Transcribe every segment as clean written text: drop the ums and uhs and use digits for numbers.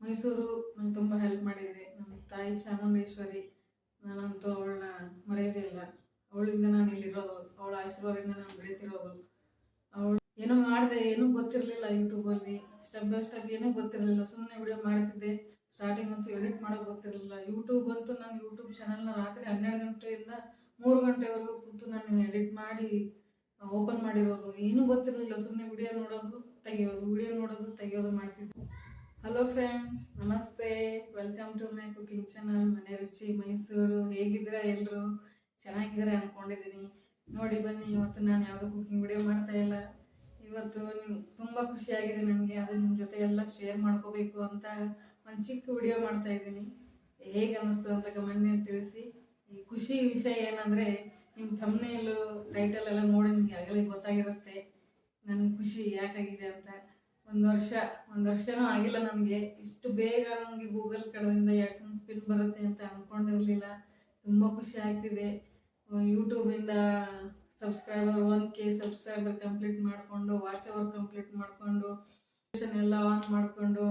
ಮೈಸೂರು ನಂಗೆ ತುಂಬ ಹೆಲ್ಪ್ ಮಾಡಿದೆ. ನಮ್ಮ ತಾಯಿ ಚಾಮುಂಡೇಶ್ವರಿ, ನಾನಂತೂ ಅವಳನ್ನ ಮರೆಯೋದೇ ಇಲ್ಲ. ಅವಳಿಂದ ನಾನು ಇಲ್ಲಿರೋದು, ಅವಳ ಆಶೀರ್ವಾದದಿಂದ ನಾನು ಬೆಳೀತಿರೋದು. ಅವಳು ಏನೋ ಮಾಡಿದೆ, ಏನೂ ಗೊತ್ತಿರಲಿಲ್ಲ. ಯೂಟ್ಯೂಬಲ್ಲಿ ಸ್ಟೆಪ್ ಬೈ ಸ್ಟೆಪ್ ಏನೂ ಗೊತ್ತಿರಲಿಲ್ಲ, ಸುಮ್ಮನೆ ವಿಡಿಯೋ ಮಾಡ್ತಿದ್ದೆ. ಸ್ಟಾರ್ಟಿಂಗ್ ಅಂತೂ ಎಡಿಟ್ ಮಾಡೋಕೆ ಗೊತ್ತಿರಲಿಲ್ಲ. ಯೂಟ್ಯೂಬ್ ಅಂತೂ ನಾನು ಯೂಟ್ಯೂಬ್ ಚಾನಲ್ನ ರಾತ್ರಿ 12 ಗಂಟೆಯಿಂದ 3 ಗಂಟೆವರೆಗೂ ಕೂತು ನಾನು ಎಡಿಟ್ ಮಾಡಿ ಓಪನ್ ಮಾಡಿರೋದು. ಏನೂ ಗೊತ್ತಿರಲಿಲ್ಲ, ಸುಮ್ಮನೆ ವಿಡಿಯೋ ನೋಡೋದು ತೆಗಿಯೋದು ಮಾಡ್ತಿದ್ದೆ. ಹಲೋ ಫ್ರೆಂಡ್ಸ್, ನಮಸ್ತೆ, welcome to my cooking channel ಮನೆ ರುಚಿ ಮೈಸೂರು. ಹೇಗಿದ್ದೀರಾ ಎಲ್ಲರೂ? ಚೆನ್ನಾಗಿದ್ದೀರಾ ಅಂದ್ಕೊಂಡಿದ್ದೀನಿ. ನೋಡಿ ಬನ್ನಿ, ಇವತ್ತು ನಾನು ಯಾವುದೋ ಕುಕಿಂಗ್ ವಿಡಿಯೋ ಮಾಡ್ತಾ ಇಲ್ಲ. ಇವತ್ತು ತುಂಬ ಖುಷಿಯಾಗಿದೆ ನನಗೆ, ಅದು ನಿಮ್ಮ ಜೊತೆ ಎಲ್ಲ ಶೇರ್ ಮಾಡ್ಕೋಬೇಕು ಅಂತ ಒಂದು ಚಿಕ್ಕ ವಿಡಿಯೋ ಮಾಡ್ತಾ ಇದ್ದೀನಿ. ಹೇಗೆ ಅನ್ನಿಸ್ತು ಅಂತ ಕಮೆಂಟ್ನಲ್ಲಿ ತಿಳಿಸಿ. ಈ ಖುಷಿ ವಿಷಯ ಏನಂದರೆ, ನಿಮ್ಮ ಥಂಬ್ನೇಲು ಟೈಟಲ್ ಎಲ್ಲ ನೋಡಿ ನಿಮಗೆ ಆಗಲೇ ಗೊತ್ತಾಗಿರುತ್ತೆ ನನಗೆ ಖುಷಿ ಯಾಕಾಗಿದೆ ಅಂತ. ಒಂದು ವರ್ಷನೂ ಆಗಿಲ್ಲ ನನಗೆ, ಇಷ್ಟು ಬೇಗ ನನಗೆ ಗೂಗಲ್ ಕಡೆಯಿಂದ AdSense ಪಿನ್ ಬರುತ್ತೆ ಅಂತ ಅಂದ್ಕೊಂಡಿರಲಿಲ್ಲ. ತುಂಬ ಖುಷಿ ಆಗ್ತಿದೆ. ಯೂಟ್ಯೂಬಿಂದ ಸಬ್ಸ್ಕ್ರೈಬರ್ 1K ಸಬ್ಸ್ಕ್ರೈಬರ್ ಕಂಪ್ಲೀಟ್ ಮಾಡಿಕೊಂಡು, ವಾಚ್ ಅವರ್ ಕಂಪ್ಲೀಟ್ ಮಾಡಿಕೊಂಡು, ಎಲ್ಲ ಆನ್ ಮಾಡಿಕೊಂಡು,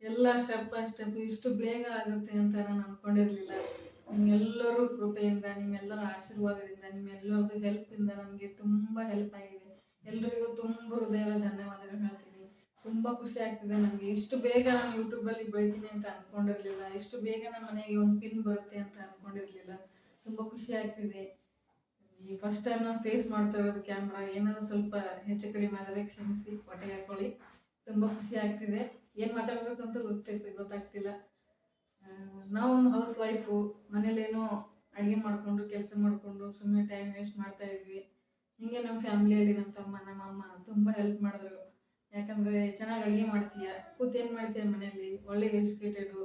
ಎಲ್ಲ ಸ್ಟೆಪ್ ಬೈ ಸ್ಟೆಪ್ ಇಷ್ಟು ಬೇಗ ಆಗುತ್ತೆ ಅಂತ ನಾನು ಅಂದ್ಕೊಂಡಿರಲಿಲ್ಲ. ನಿಮ್ಮೆಲ್ಲರೂ ಕೃಪೆಯಿಂದ, ನಿಮ್ಮೆಲ್ಲರ ಆಶೀರ್ವಾದದಿಂದ, ನಿಮ್ಮೆಲ್ಲರದ್ದು ಹೆಲ್ಪಿಂದ ನನಗೆ ತುಂಬ ಹೆಲ್ಪ್ ಆಗಿದೆ. ಎಲ್ಲರಿಗೂ ತುಂಬ ಹೃದಯದ ಧನ್ಯವಾದಗಳು ಹೇಳ್ತೀನಿ. ತುಂಬ ಖುಷಿ ಆಗ್ತಿದೆ ನನಗೆ. ಇಷ್ಟು ಬೇಗ ನಾನು ಯೂಟ್ಯೂಬಲ್ಲಿ ಬೆಳಿತೀನಿ ಅಂತ ಅಂದ್ಕೊಂಡಿರಲಿಲ್ಲ. ಇಷ್ಟು ಬೇಗ ನಮ್ಮ ಮನೆಗೆ ಒಂದು ಪಿನ್ ಬರುತ್ತೆ ಅಂತ ಅಂದ್ಕೊಂಡಿರಲಿಲ್ಲ. ತುಂಬ ಖುಷಿ ಆಗ್ತಿದೆ. ಈ ಫಸ್ಟ್ ಟೈಮ್ ನಾನು ಫೇಸ್ ಮಾಡ್ತಾ ಇರೋದು ಕ್ಯಾಮ್ರಾ. ಏನಾದರೂ ಸ್ವಲ್ಪ ಹೆಚ್ಚು ಕಡಿಮೆ ಆದರೆ ಕ್ಷಮಿಸಿ, ಹೊಟ್ಟೆ ಹಾಕೊಳ್ಳಿ. ತುಂಬ ಖುಷಿ ಆಗ್ತಿದೆ. ಏನು ಮಾತಾಡಬೇಕಂತ ಗೊತ್ತಾಗ್ತಿಲ್ಲ. ನಾವೊಂದು ಹೌಸ್ ವೈಫು, ಮನೇಲೇನೋ ಅಡುಗೆ ಮಾಡಿಕೊಂಡು ಕೆಲಸ ಮಾಡಿಕೊಂಡು ಸುಮ್ಮನೆ ಟೈಮ್ ವೇಸ್ಟ್ ಮಾಡ್ತಾ ಇದ್ವಿ. ಹೀಗೆ ನಮ್ಮ ಫ್ಯಾಮಿಲಿಯಲ್ಲಿ ನಮ್ಮ ತಮ್ಮ ನಮ್ಮ ಅಮ್ಮ ತುಂಬ ಹೆಲ್ಪ್ ಮಾಡಿದ್ರು. ಯಾಕಂದರೆ ಚೆನ್ನಾಗಿ ಅಡುಗೆ ಮಾಡ್ತೀಯ, ಕೂತು ಏನು ಮಾಡ್ತೀಯ ಮನೆಯಲ್ಲಿ, ಒಳ್ಳೆ ಎಜುಕೇಟೆಡು,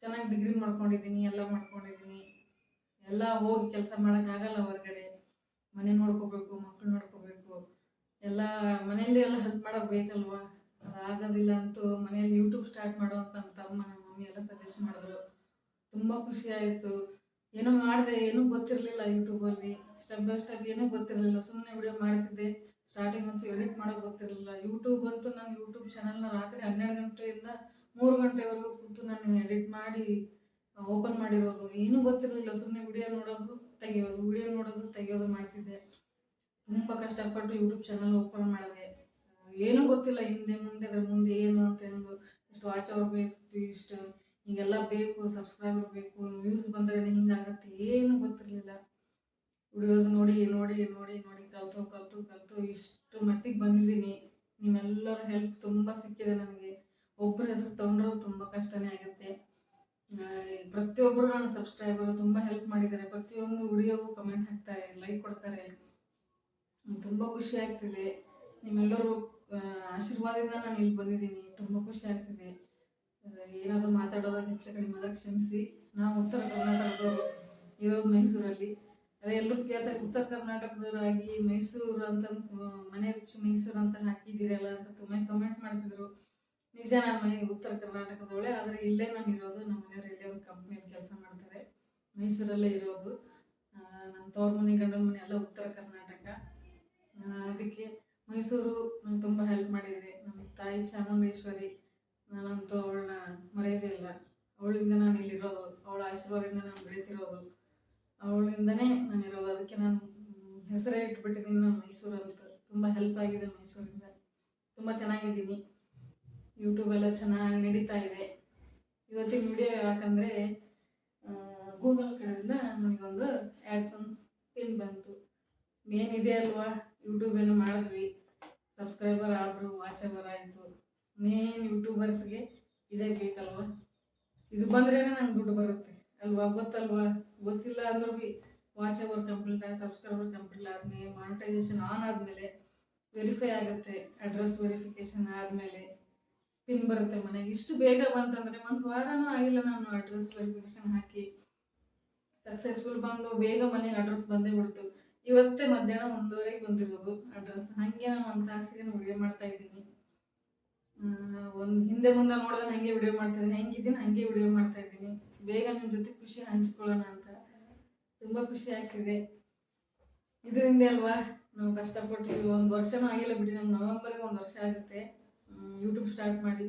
ಚೆನ್ನಾಗಿ ಡಿಗ್ರಿ ಮಾಡ್ಕೊಂಡಿದ್ದೀನಿ, ಎಲ್ಲ ಮಾಡ್ಕೊಂಡಿದ್ದೀನಿ. ಎಲ್ಲ ಹೋಗಿ ಕೆಲಸ ಮಾಡೋಕ್ಕಾಗಲ್ಲ ಹೊರಗಡೆ. ಮನೆ ನೋಡ್ಕೋಬೇಕು, ಮಕ್ಕಳು ನೋಡ್ಕೋಬೇಕು, ಎಲ್ಲ ಮನೆಯಲ್ಲಿ ಎಲ್ಲ ಹೆಲ್ಪ್ ಮಾಡೋದು ಬೇಕಲ್ವ. ಅದು ಆಗೋದಿಲ್ಲ ಅಂತೂ ಮನೆಯಲ್ಲಿ ಯೂಟ್ಯೂಬ್ ಸ್ಟಾರ್ಟ್ ಮಾಡೋ ಅಂತ ನಮ್ಮ ತಮ್ಮ ನಮ್ಮ ಮಮ್ಮಿ ಎಲ್ಲ ಸಜೆಸ್ಟ್ ಮಾಡಿದ್ರು. ತುಂಬ ಖುಷಿ ಆಯಿತು. ಏನೋ ಮಾಡಿದೆ, ಏನೂ ಗೊತ್ತಿರಲಿಲ್ಲ. ಯೂಟ್ಯೂಬಲ್ಲಿ ಸ್ಟೆಪ್ ಬೈ ಸ್ಟೆಪ್ ಏನೂ ಗೊತ್ತಿರಲಿಲ್ಲ, ಸುಮ್ಮನೆ ವಿಡಿಯೋ ಮಾಡ್ತಿದ್ದೆ. ಸ್ಟಾರ್ಟಿಂಗ್ ಅಂತೂ ಎಡಿಟ್ ಮಾಡೋಕೆ ಗೊತ್ತಿರಲಿಲ್ಲ. ಯೂಟ್ಯೂಬ್ ಅಂತೂ ನಾನು ಯೂಟ್ಯೂಬ್ ಚಾನಲ್ನ ರಾತ್ರಿ 12 ಗಂಟೆಯಿಂದ 3 ಗಂಟೆವರೆಗೂ ಕೂತು ನಾನು ಎಡಿಟ್ ಮಾಡಿ ಓಪನ್ ಮಾಡಿರೋದು. ಏನೂ ಗೊತ್ತಿರಲಿಲ್ಲ, ಸುಮ್ಮನೆ ವಿಡಿಯೋ ನೋಡೋದು ತೆಗಿಯೋದು ಮಾಡ್ತಿದ್ದೆ. ತುಂಬ ಕಷ್ಟಪಟ್ಟು ಯೂಟ್ಯೂಬ್ ಚಾನಲ್ ಓಪನ್ ಮಾಡಿದೆ. ಏನೂ ಗೊತ್ತಿಲ್ಲ, ಹಿಂದೆ ಮುಂದೆ ಅದ್ರ ಮುಂದೆ ಏನು ಅಂತಂದು, ಇಷ್ಟು ವಾಚ್ ಅವರ್ ಬೇಕು, ಇಷ್ಟು ಹೀಗೆಲ್ಲ ಬೇಕು, ಸಬ್ಸ್ಕ್ರೈಬರ್ ಬೇಕು, ವ್ಯೂಸ್ ಬಂದರೆ ಹಿಂಗಾಗುತ್ತೆ, ಏನೂ ಗೊತ್ತಿರಲಿಲ್ಲ. ವಿಡಿಯೋಸ್ ನೋಡಿ ಕಲಿತು ಇಷ್ಟು ಮಟ್ಟಿಗೆ ಬಂದಿದ್ದೀನಿ. ನಿಮ್ಮೆಲ್ಲರ ಹೆಲ್ಪ್ ತುಂಬ ಸಿಕ್ಕಿದೆ ನನಗೆ. ಒಬ್ಬರ ಹೆಸರು ತೊಗೊಂಡ್ರೂ ತುಂಬ ಕಷ್ಟನೇ ಆಗುತ್ತೆ. ಪ್ರತಿಯೊಬ್ಬರು ನನ್ನ ಸಬ್ಸ್ಕ್ರೈಬರು ತುಂಬ ಹೆಲ್ಪ್ ಮಾಡಿದ್ದಾರೆ. ಪ್ರತಿಯೊಂದು ವಿಡಿಯೋಗೂ ಕಮೆಂಟ್ ಹಾಕ್ತಾರೆ, ಲೈಕ್ ಕೊಡ್ತಾರೆ. ತುಂಬ ಖುಷಿ ಆಗ್ತಿದೆ. ನಿಮ್ಮೆಲ್ಲರೂ ಆಶೀರ್ವಾದದಿಂದ ನಾನು ಇಲ್ಲಿ ಬಂದಿದ್ದೀನಿ. ತುಂಬ ಖುಷಿ ಆಗ್ತಿದೆ. ಏನಾದರೂ ಮಾತಾಡೋದಾಗ ಹೆಚ್ಚು ಕಡಿಮೆ ಆದಾಗ ಕ್ಷಮಿಸಿ. ನಾವು ಉತ್ತರ ಕರ್ನಾಟಕದವರು, ಇರೋದು ಮೈಸೂರಲ್ಲಿ. ಅದೇ ಎಲ್ಲರೂ ಕೇಳ್ತಾರೆ, ಉತ್ತರ ಕರ್ನಾಟಕದವರಾಗಿ ಮೈಸೂರು ಅಂತ ಮನೆ ರುಚಿ ಮೈಸೂರು ಅಂತ ಹಾಕಿದ್ದೀರಲ್ಲ ಅಂತ ತುಂಬ ಕಮೆಂಟ್ ಮಾಡ್ತಿದ್ರು. ನಿಜ, ನಾನು ಉತ್ತರ ಕರ್ನಾಟಕದವಳೆ, ಆದರೆ ಇಲ್ಲೇ ನಾನು ಇರೋದು. ನಮ್ಮ ಮನೆಯವರು ಇಲ್ಲೇ ಒಂದು ಕಂಪ್ನಿಯಲ್ಲಿ ಕೆಲಸ ಮಾಡ್ತಾರೆ, ಮೈಸೂರಲ್ಲೇ ಇರೋದು. ನಮ್ಮ ತವ್ರ ಮನೆ, ಗಂಡನ ಮನೆ ಎಲ್ಲ ಉತ್ತರ ಕರ್ನಾಟಕ. ಅದಕ್ಕೆ ಮೈಸೂರು ನಂಗೆ ತುಂಬ ಹೆಲ್ಪ್ ಮಾಡಿದೆ. ನಮ್ಮ ತಾಯಿ ಚಾಮುಂಡೇಶ್ವರಿ, ನಾನಂತೂ ಅವಳನ್ನ ಮರೆಯೋದೇ ಇಲ್ಲ. ಅವಳಿಂದ ನಾನು ಇಲ್ಲಿರೋದು, ಅವಳ ಆಶೀರ್ವಾದದಿಂದ ನಾನು ಬೆಳೀತಿರೋದು, ಅವಳಿಂದನೇ ನಾನು ಇರೋದು. ಅದಕ್ಕೆ ನಾನು ಹೆಸರೇ ಇಟ್ಬಿಟ್ಟಿದ್ದೀನಿ ನಾನು ಮೈಸೂರು ಅಂತ. ತುಂಬ ಹೆಲ್ಪ್ ಆಗಿದೆ ಮೈಸೂರಿಂದ. ತುಂಬ ಚೆನ್ನಾಗಿದ್ದೀನಿ. ಯೂಟ್ಯೂಬೆಲ್ಲ ಚೆನ್ನಾಗಿ ನಡೀತಾ ಇದೆ. ಇವತ್ತಿನ ವಿಡಿಯೋ ಯಾಕಂದರೆ ಗೂಗಲ್ ಕಡೆಯಿಂದ ನನಗೊಂದು AdSense ಪಿನ್ ಬಂತು. ಮೇನ್ ಇದೆ ಅಲ್ವಾ, ಯೂಟ್ಯೂಬೇನು ಮಾಡಿದ್ವಿ, ಸಬ್ಸ್ಕ್ರೈಬರ್ ಆದರು, ವಾಚ್ ಅವರ್ ಆಯಿತು. ಮೇನ್ ಯೂಟ್ಯೂಬರ್ಸ್ಗೆ ಇದೇ ಬೇಕಲ್ವ. ಇದು ಬಂದ್ರೇ ನಂಗೆ ದುಡ್ಡು ಬರುತ್ತೆ ಅಲ್ವಾ, ಗೊತ್ತಲ್ವಾ. ಗೊತ್ತಿಲ್ಲ ಅಂದ್ರೂ ಭೀ ವಾಚ್ ಅವರ್ ಕಂಪ್ಲೀಟ್ ಆಗಿ, ಸಬ್ಸ್ಕ್ರೈಬರ್ ಕಂಪ್ಲೀಟ್ ಆದಮೇಲೆ, ಮಾನಿಟೈಸೇಷನ್ ಆನ್ ಆದಮೇಲೆ, ವೆರಿಫೈ ಆಗುತ್ತೆ, ಅಡ್ರೆಸ್ ವೆರಿಫಿಕೇಷನ್ ಆದಮೇಲೆ ಪಿನ್ ಬರುತ್ತೆ ಮನೆಗೆ. ಇಷ್ಟು ಬೇಗ ಬಂತಂದರೆ, ಒಂದು ವಾರನೂ ಆಗಿಲ್ಲ ನಾನು ಅಡ್ರೆಸ್ ವೆರಿಫಿಕೇಷನ್ ಹಾಕಿ ಸಕ್ಸಸ್ಫುಲ್ ಬಂದು ಬೇಗ ಮನೆಗೆ ಅಡ್ರೆಸ್ ಬಂದೇ ಬಿಡ್ತು. ಇವತ್ತೇ ಮಧ್ಯಾಹ್ನ 1:30ಗೆ ಬಂದಿರೋದು ಅಡ್ರೆಸ್. ಹಾಗೆ ನಾನು ಒಂದು ತಾಸಿಗೆ ವಿಡಿಯೋ ಮಾಡ್ತಾ ಇದ್ದೀನಿ. ಒಂದು ಹಿಂದೆ ಮುಂದೆ ನೋಡಿದ್ರೆ ಹಾಗೆ ವಿಡಿಯೋ ಮಾಡ್ತಾಯಿದ್ದೀನಿ, ಹೆಂಗಿದ್ದೀನಿ ಹಾಗೆ ವಿಡಿಯೋ ಮಾಡ್ತಾ ಇದ್ದೀನಿ. ಬೇಗ ನಿಮ್ಮ ಜೊತೆ ಖುಷಿ ಹಂಚ್ಕೊಳ್ಳೋಣ ಅಂತ ತುಂಬ ಖುಷಿ ಆಗ್ತಿದೆ. ಇದರಿಂದ ಅಲ್ವಾ ನಾವು ಕಷ್ಟಪಟ್ಟು, 1 ವರ್ಷನೂ ಆಗಿಲ್ಲ ಬಿಡಿ, ನಮ್ಮ ನವೆಂಬರ್ಗೆ 1 ವರ್ಷ ಆಗುತ್ತೆ ಯೂಟ್ಯೂಬ್ ಸ್ಟಾರ್ಟ್ ಮಾಡಿ.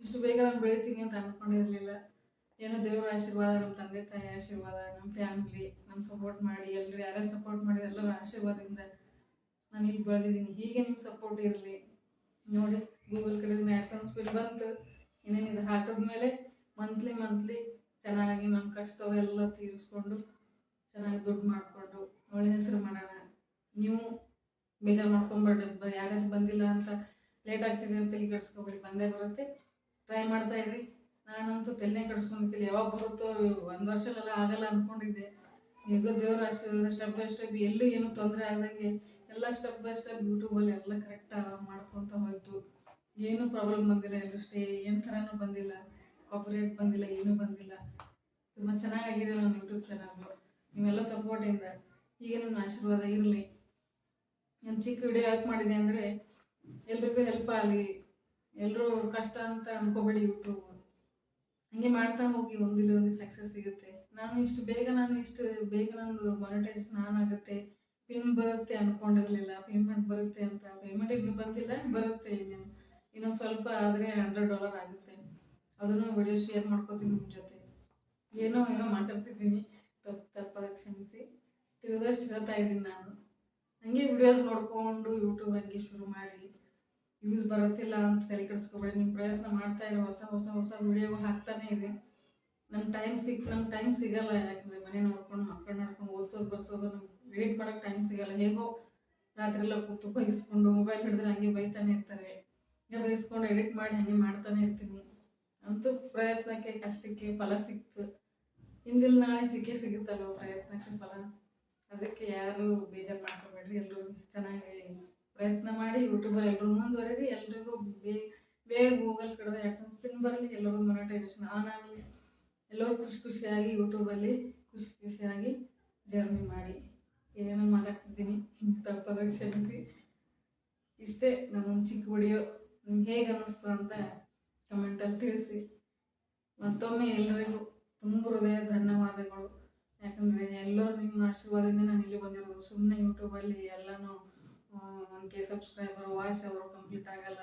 ಇಷ್ಟು ಬೇಗ ನಾನು ಬೆಳಿತೀನಿ ಅಂತ ಅಂದ್ಕೊಂಡಿರಲಿಲ್ಲ. ಏನೋ ದೇವರ ಆಶೀರ್ವಾದ, ನಮ್ಮ ತಂದೆ ತಾಯಿ ಆಶೀರ್ವಾದ, ನಮ್ಮ ಫ್ಯಾಮಿಲಿ ನಮ್ಮ ಸಪೋರ್ಟ್ ಮಾಡಿ, ಎಲ್ಲರೂ ಯಾರ್ಯಾರು ಸಪೋರ್ಟ್ ಮಾಡಿ ಎಲ್ಲರ ಆಶೀರ್ವಾದದಿಂದ ನಾನು ಇಲ್ಲಿ ಬೆಳೆದಿದ್ದೀನಿ. ಹೀಗೆ ನಿಮ್ಮ ಸಪೋರ್ಟ್ ಇರಲಿ. ನೋಡಿ, ಗೂಗಲ್ ಕಡೆಯಿಂದ ಆ್ಯಡ್ಸೆನ್ಸ್ ಬಿಲ್ ಬಂತು. ಇನ್ನೇನು ಇದು ಹಾಕಿದ್ಮೇಲೆ ಮಂತ್ಲಿ ಚೆನ್ನಾಗಿ ನಮ್ಮ ಕಷ್ಟವೆಲ್ಲ ತೀರಿಸ್ಕೊಂಡು ಚೆನ್ನಾಗಿ ದುಡ್ಡು ಮಾಡಿಕೊಂಡು ಒಳ್ಳೆ ಹೆಸರು ಮಾಡೋಣ. ನೀವು ಬೇಜಾರು ಮಾಡ್ಕೊಂಬೇಡಿ, ಯಾರ್ಯಾರು ಬಂದಿಲ್ಲ ಅಂತ ಲೇಟ್ ಆಗ್ತಿದೆ ಅಂತ ತಲೆ ಕೆಡಿಸ್ಕೊಬೇಡಿ, ಬಂದೇ ಬರುತ್ತೆ. ಟ್ರೈ ಮಾಡ್ತಾ ಇರಿ. ನಾನಂತೂ ತಲೆನೇ ಕೆಡಿಸ್ಕೊಂಡಿದ್ದಿಲ್ಲ, ಯಾವಾಗ ಬರುತ್ತೋ 1 ವರ್ಷಲೆಲ್ಲ ಆಗಲ್ಲ ಅಂದ್ಕೊಂಡಿದ್ದೆ. ಈಗ ದೇವ್ರ ಆಶೀರ್ವಾದ ಸ್ಟೆಪ್ ಬೈ ಸ್ಟೆಪ್ ಎಲ್ಲೂ ಏನೂ ತೊಂದರೆ ಆಗದಂಗೆ ಎಲ್ಲ ಸ್ಟೆಪ್ ಬೈ ಸ್ಟೆಪ್ ಯೂಟ್ಯೂಬಲ್ಲಿ ಎಲ್ಲ ಕರೆಕ್ಟಾಗಿ ಮಾಡ್ಕೊತ ಹೋಯ್ತು. ಏನೂ ಪ್ರಾಬ್ಲಮ್ ಬಂದಿಲ್ಲ, ಎಲ್ಲೂ ಏನು ಥರನೂ ಬಂದಿಲ್ಲ, ಕಾಪಿರೇಟ್ ಬಂದಿಲ್ಲ, ಏನೂ ಬಂದಿಲ್ಲ. ತುಂಬ ಚೆನ್ನಾಗಾಗಿದೆ ನನ್ನ ಯೂಟ್ಯೂಬ್ ಚಾನಲ್ಲು. ನೀವೆಲ್ಲ ಸಪೋರ್ಟಿಂದ ಹೀಗೆ ನಿಮ್ಮ ಆಶೀರ್ವಾದ ಇರಲಿ. ನಾನು ಚಿಕ್ಕ ವಿಡಿಯೋ ಯಾಕೆ ಮಾಡಿದೆ ಅಂದರೆ ಎಲ್ರಿಗೂ ಹೆಲ್ಪ್ ಆಗಲಿ. ಎಲ್ಲರೂ ಕಷ್ಟ ಅಂತ ಅನ್ಕೋಬೇಡಿ. ಯೂಟ್ಯೂಬ್ ಹಂಗೆ ಮಾಡ್ತಾ ಹೋಗಿ ಒಂದಿಲ್ಲ ಒಂದು ಸಕ್ಸಸ್ ಸಿಗುತ್ತೆ. ನಾನು ಇಷ್ಟು ಬೇಗ ನಂದು ಮಾನಿಟೈಸೇಷನ್ ಆಗುತ್ತೆ, ಪಿನ್ ಬರುತ್ತೆ ಅಂದ್ಕೊಂಡಿರಲಿಲ್ಲ. ಪೇಮೆಂಟ್ ಬರುತ್ತೆ ಅಂತ. ಪೇಮೆಂಟ್ ಇನ್ನೂ ಬಂದಿಲ್ಲ, ಬರುತ್ತೆ. ಇನ್ನೊಂದು ಸ್ವಲ್ಪ ಆದರೆ $100 ಆಗುತ್ತೆ. ಅದನ್ನು ವಿಡಿಯೋ ಶೇರ್ ಮಾಡ್ಕೋತೀನಿ ನಿಮ್ಮ ಜೊತೆ. ಏನೋ ಮಾತಾಡ್ತಿದ್ದೀನಿ, ತಪ್ಪಾದ ಕ್ಷಮಿಸಿ. ತಿಳಿದಷ್ಟು ಹೇಳ್ತಾ ಇದ್ದೀನಿ ನಾನು. ಹಂಗೆ ವಿಡಿಯೋಸ್ ನೋಡಿಕೊಂಡು ಯೂಟ್ಯೂಬ್ ಹಂಗೆ ಶುರು ಮಾಡಿ ವ್ಯೂಸ್ ಬರುತ್ತಿಲ್ಲ ಅಂತ ತಲೆ ಕೆಡಿಸ್ಕೊಬೇಡಿ. ನಿಮ್ಮ ಪ್ರಯತ್ನ ಮಾಡ್ತಾ ಇರೋ ಹೊಸ ವಿಡಿಯೋ ಹಾಕ್ತಾನೆ ಇರಿ. ನಮ್ಗೆ ಟೈಮ್ ಸಿಗಲ್ಲ. ಯಾಕಂದರೆ ಮನೆ ನೋಡ್ಕೊಂಡು ಮಕ್ಕಳು ನೋಡ್ಕೊಂಡು ಓದಿಸೋದು ಬರ್ಸೋದು ನಮ್ಗೆ ಎಡಿಟ್ ಮಾಡೋಕ್ಕೆ ಟೈಮ್ ಸಿಗಲ್ಲ. ಹೇಗೋ ರಾತ್ರಿಯೆಲ್ಲ ಕೂತು ಬೈಸ್ಕೊಂಡು ಮೊಬೈಲ್ ಹಿಡಿದ್ರೆ ಹಂಗೆ ಬೈತಾನೆ ಇರ್ತಾರೆ. ಹಂಗೆ ಬೈಸ್ಕೊಂಡು ಎಡಿಟ್ ಮಾಡಿ ಹಂಗೆ ಮಾಡ್ತಾನೆ ಇರ್ತೀನಿ. ಅಂತೂ ಪ್ರಯತ್ನಕ್ಕೆ ಕಷ್ಟಕ್ಕೆ ಫಲ ಸಿಕ್ತು. ಹಿಂದಿಲ್ ನಾಳೆ ಸಿಗುತ್ತಲ್ವ ಪ್ರಯತ್ನಕ್ಕೆ ಫಲ. ಅದಕ್ಕೆ ಯಾರು ಬೇಜಾರು ಮಾಡ್ಕೊಬೇಡ್ರಿ. ಎಲ್ಲರೂ ಚೆನ್ನಾಗಿ ಪ್ರಯತ್ನ ಮಾಡಿ ಯೂಟ್ಯೂಬಲ್ಲಿ ಎಲ್ಲರೂ ಮುಂದುವರೀರಿ. ಎಲ್ರಿಗೂ ಬೇಗ ಗೂಗಲ್ ಕಡೆದ ಆ್ಯಡ್ಸೆನ್ಸ್ ಪಿನ್ ಬರಲಿ, ಎಲ್ಲರೂ ಮಾನಿಟೈಸೇಷನ್ ಆನ್ ಆಗಲಿ. ಎಲ್ಲರೂ ಖುಷಿಯಾಗಿ ಯೂಟ್ಯೂಬಲ್ಲಿ ಖುಷಿಯಾಗಿ ಜರ್ನಿ ಮಾಡಿ. ಏನೋ ಮಾತಾಡ್ತಿದ್ದೀನಿ, ತಪ್ಪಾದ ಕ್ಷಮಿಸಿ. ಇಷ್ಟೇ ನನ್ನೊಂದು ಚಿಕ್ಕ ವಿಡಿಯೋ. ನಿಮ್ಗೆ ಹೇಗೆ ಅನ್ನಿಸ್ತು ಅಂತ ಕಮೆಂಟಲ್ಲಿ ತಿಳಿಸಿ. ಮತ್ತೊಮ್ಮೆ ಎಲ್ಲರಿಗೂ ತುಂಬ ಹೃದಯ ಧನ್ಯವಾದಗಳು. ಯಾಕಂದರೆ ಎಲ್ಲರೂ ನಿಮ್ಮ ಆಶೀರ್ವಾದದಿಂದ ನಾನು ಇಲ್ಲಿ ಬಂದಿರೋದು. ಸುಮ್ಮನೆ ಯೂಟ್ಯೂಬಲ್ಲಿ ಎಲ್ಲನೂ 1K ಸಬ್ಸ್ಕ್ರೈಬರ್ ವಾಚ್ ಅವರು ಕಂಪ್ಲೀಟ್ ಆಗಲ್ಲ.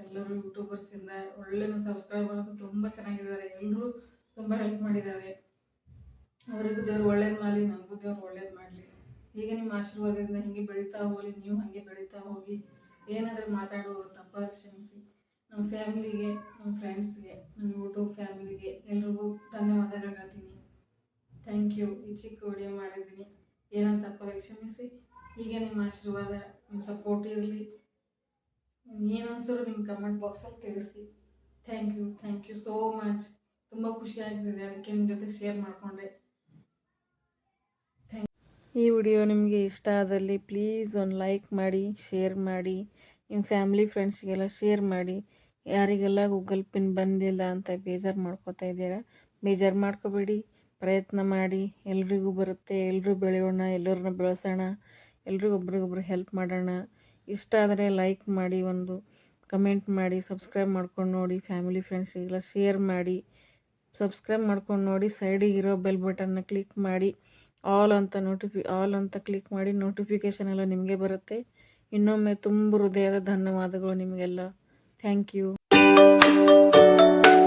ಎಲ್ಲರೂ ಯೂಟ್ಯೂಬರ್ಸಿಂದ ಒಳ್ಳೆ ಸಬ್ಸ್ಕ್ರೈಬರ್ ಅಂತೂ ತುಂಬ ಚೆನ್ನಾಗಿದ್ದಾರೆ. ಎಲ್ಲರೂ ತುಂಬ ಹೆಲ್ಪ್ ಮಾಡಿದ್ದಾರೆ. ಅವರಿಗೂ ದೇವ್ರು ಒಳ್ಳೇದು ಮಾಡಲಿ, ನನಗೂ ದೇವ್ರು ಒಳ್ಳೇದು ಮಾಡಲಿ. ಹೀಗೆ ನಿಮ್ಮ ಆಶೀರ್ವಾದದಿಂದ ಹೀಗೆ ಬೆಳೀತಾ ಹೋಗಲಿ. ನೀವು ಹಾಗೆ ಬೆಳೀತಾ ಹೋಗಿ. ಏನಾದರೂ ಮಾತಾಡುವ ತಪ್ಪಾದ ಕ್ಷಮಿಸಿ. ನಮ್ಮ ಫ್ಯಾಮಿಲಿಗೆ, ನಮ್ಮ ಫ್ರೆಂಡ್ಸ್ಗೆ, ನಮ್ಮ ಯೂಟ್ಯೂಬ್ ಫ್ಯಾಮಿಲಿಗೆ ಎಲ್ರಿಗೂ ಧನ್ಯವಾದಗಳು ಹೇಳ್ತೀನಿ. Thank you. ಈ ಚಿಕ್ಕ ವಿಡಿಯೋ ಮಾಡಿದ್ದೀನಿ, ಏನಂತ ತಪ್ಪಾದ ಕ್ಷಮಿಸಿ. ಹೀಗೆ ನಿಮ್ಮ ಆಶೀರ್ವಾದ, ನಿಮ್ಮ ಸಪೋರ್ಟ್ ಇರಲಿ. ಏನು ಅನಿಸಿದ್ರು ನಿಮ್ಮ ಕಮೆಂಟ್ ಬಾಕ್ಸಲ್ಲಿ ತಿಳಿಸಿ. Thank you so much. ತುಂಬ ಖುಷಿ ಆಗ್ತಿದೆ, ಅದಕ್ಕೆ ನಿಮ್ಮ ಜೊತೆ ಶೇರ್ ಮಾಡಿಕೊಂಡೆ. ಈ ವಿಡಿಯೋ ನಿಮಗೆ ಇಷ್ಟ ಆದಲ್ಲಿ ಪ್ಲೀಸ್ ಒಂದು ಲೈಕ್ ಮಾಡಿ, ಶೇರ್ ಮಾಡಿ, ನಿಮ್ಮ ಫ್ಯಾಮಿಲಿ ಫ್ರೆಂಡ್ಸ್ಗೆಲ್ಲ ಶೇರ್ ಮಾಡಿ. ಯಾರಿಗೆಲ್ಲ ಗೂಗಲ್ ಪಿನ್ ಬಂದಿಲ್ಲ ಅಂತ ಬೇಜಾರು ಮಾಡ್ಕೋತಾ ಇದ್ದೀರಾ, ಬೇಜಾರು ಮಾಡ್ಕೋಬೇಡಿ. ಪ್ರಯತ್ನ ಮಾಡಿ, ಎಲ್ರಿಗೂ ಬರುತ್ತೆ. ಎಲ್ಲರೂ ಬೆಳೆಯೋಣ, ಎಲ್ಲರನ್ನ ಬೆಳೆಸೋಣ, ಎಲ್ರಿಗೂ ಒಬ್ರಿಗೊಬ್ರು ಹೆಲ್ಪ್ ಮಾಡೋಣ. ಇಷ್ಟ ಆದರೆ ಲೈಕ್ ಮಾಡಿ, ಒಂದು ಕಮೆಂಟ್ ಮಾಡಿ, ಸಬ್ಸ್ಕ್ರೈಬ್ ಮಾಡ್ಕೊಂಡು ನೋಡಿ. ಫ್ಯಾಮಿಲಿ ಫ್ರೆಂಡ್ಸಿಗೆಲ್ಲ ಶೇರ್ ಮಾಡಿ, ಸಬ್ಸ್ಕ್ರೈಬ್ ಮಾಡ್ಕೊಂಡು ನೋಡಿ. ಸೈಡಿಗಿರೋ ಬೆಲ್ ಬಟನ್ನ ಕ್ಲಿಕ್ ಮಾಡಿ, ಆಲ್ ಅಂತ ಕ್ಲಿಕ್ ಮಾಡಿ. ನೋಟಿಫಿಕೇಷನ್ ಎಲ್ಲ ನಿಮಗೆ ಬರುತ್ತೆ. ಇನ್ನೊಮ್ಮೆ ತುಂಬ ಹೃದಯದ ಧನ್ಯವಾದಗಳು ನಿಮಗೆಲ್ಲ. Thank you.